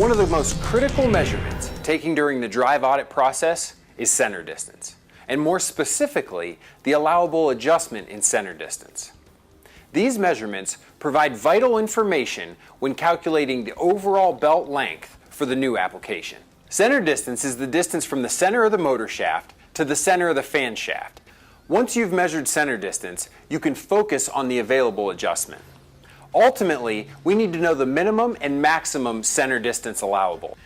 One of the most critical measurements taken during the drive audit process is center distance, and more specifically, the allowable adjustment in center distance. These measurements provide vital information when calculating the overall belt length for the new application. Center distance is the distance from the center of the motor shaft to the center of the fan shaft. Once you've measured center distance, you can focus on the available adjustment. Ultimately, we need to know the minimum and maximum center distance allowable.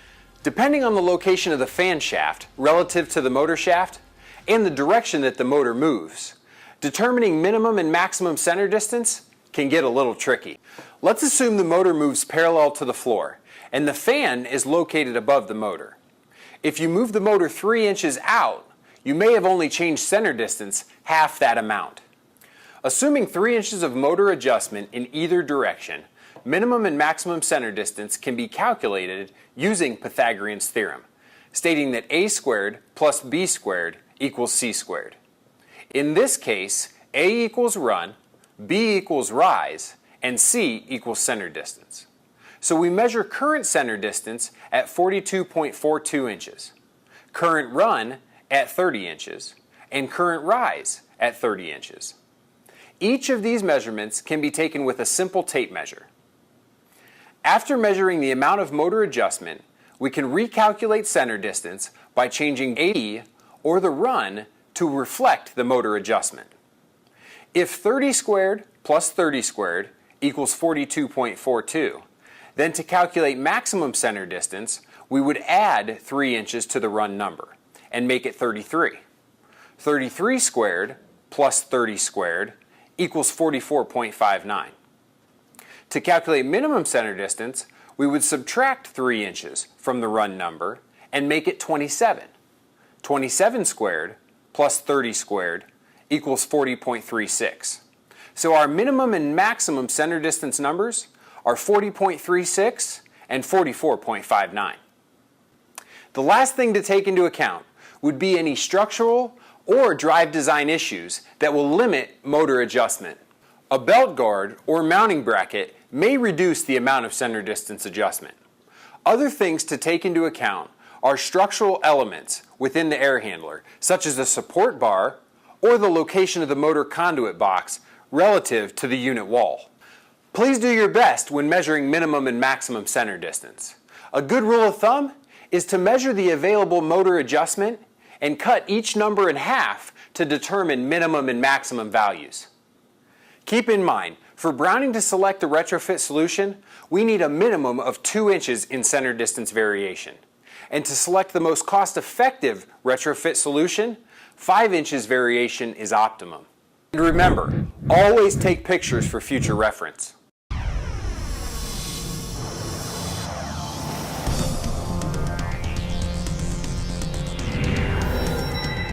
Depending on the location of the fan shaft relative to the motor shaft and the direction that the motor moves, determining minimum and maximum center distance can get a little tricky. Let's assume the motor moves parallel to the floor and the fan is located above the motor. If you move the motor 3 inches out, you may have only changed center distance half that amount. Assuming 3 inches of motor adjustment in either direction, minimum and maximum center distance can be calculated using Pythagorean's theorem, stating that a squared plus b squared equals c squared. In this case, a equals run, b equals rise, and c equals center distance. So we measure current center distance at 42.42 inches, current run at 30 inches, and current rise at 30 inches. Each of these measurements can be taken with a simple tape measure. After measuring the amount of motor adjustment, we can recalculate center distance by changing A or the run to reflect the motor adjustment. If 30 squared plus 30 squared equals 42.42, then to calculate maximum center distance, we would add 3 inches to the run number and make it 33. 33 squared plus 30 squared equals 44.59. To calculate minimum center distance, we would subtract 3 inches from the run number and make it 27. 27 squared plus 30 squared equals 40.36. So our minimum and maximum center distance numbers are 40.36 and 44.59. The last thing to take into account would be any structural or drive design issues that will limit motor adjustment. A belt guard or mounting bracket may reduce the amount of center distance adjustment. Other things to take into account are structural elements within the air handler, such as the support bar or the location of the motor conduit box relative to the unit wall. Please do your best when measuring minimum and maximum center distance. A good rule of thumb is to measure the available motor adjustment and cut each number in half to determine minimum and maximum values. Keep in mind, for Browning to select a retrofit solution, we need a minimum of 2 inches in center distance variation. And to select the most cost-effective retrofit solution, 5 inches variation is optimum. And remember, always take pictures for future reference.